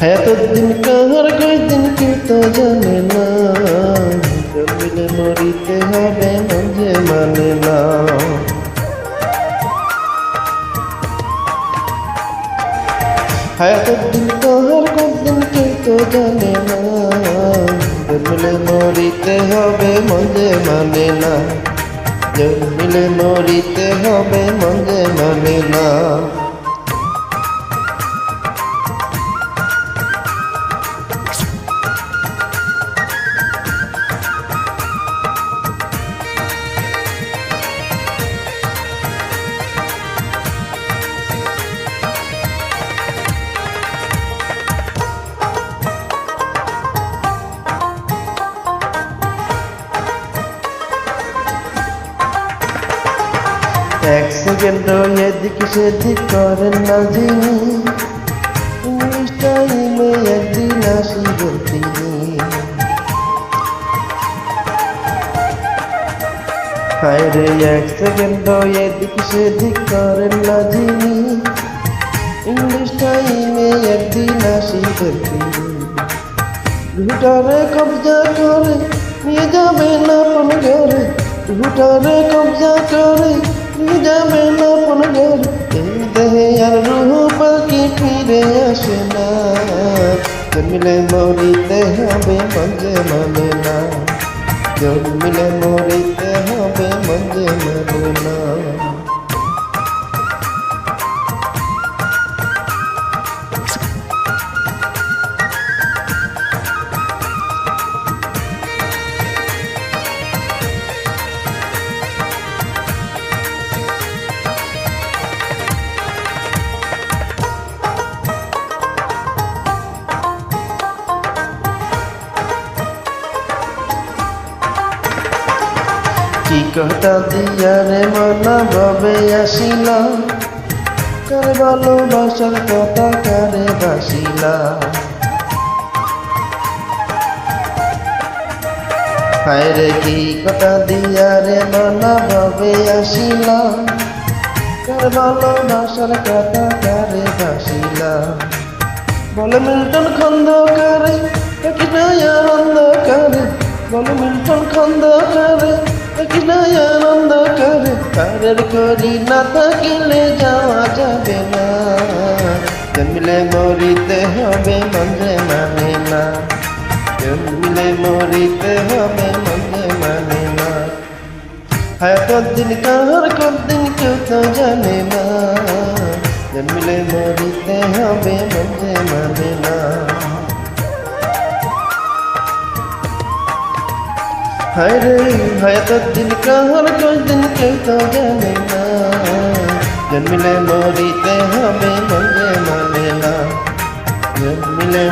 এতদিন কাহার কয়দিন কেউ তো জানে না, জন্মিলে মরিতে হবে মন যে মানে না। এতদিন কাহার কয়দিন কেউ তো জানে না, জন্মিলে মরিতে হবে মন যে মানে না, জন্মিলে মরিতে হবে মন যে মানে না। এক সেকেন্ড এদিক সেদিক করেন না যিনি, ইংলিশ টাইমে একদিন আসিবেন তিনি। হায় রে এক সেকেন্ড এদিক সেদিক করেন না যিনি, ইংলিশ টাইমে একদিন আসিবেন তিনি। ঘুটারে কবজা করে নিয়ে যাবেন আপন ঘরে, ঘুটারে কবজা করে নিয়ে যাবেন আপন ঘরে। এই দেহে আর রুহ পাখি ফিরে আসে না, জন্মিলে মরিতে হবে মন যে মানে না, জন্মিলে মরিতে হবে মন যে মানে না। কি কথা দিয়া রে মনা ভাবে আসিলা, কারে ভালোবাসার কথা কারে বাসিলা। হায় রে কি কথা দিয়া রে মনা ভাবে আসিলা, কারে ভালোবাসার কথা কারে বাসিলা। বলে মিল্টন খন্দকারে কি নয়ার অন্ধকারে, বলে মিল্টন খন্দকারে কি নয়ার অন্ধকারে। কারের করি না থাকিলে যাওয়া যাবে না, জন্মিলে মরিতে হবে মন যে মানে না, জন্মিলে মরিতে হবে মন যে মানে না। কতদিন কাহার কতদিন কেউ তো জানে না, জন্মিলে মরিতে হবে মন যে মানে না। হায় রে এতদিন কাহার কয়দিন কেউ তো জানে না, জন্মিলে মরিতে হবে মন যে মানে না, জন্মিলে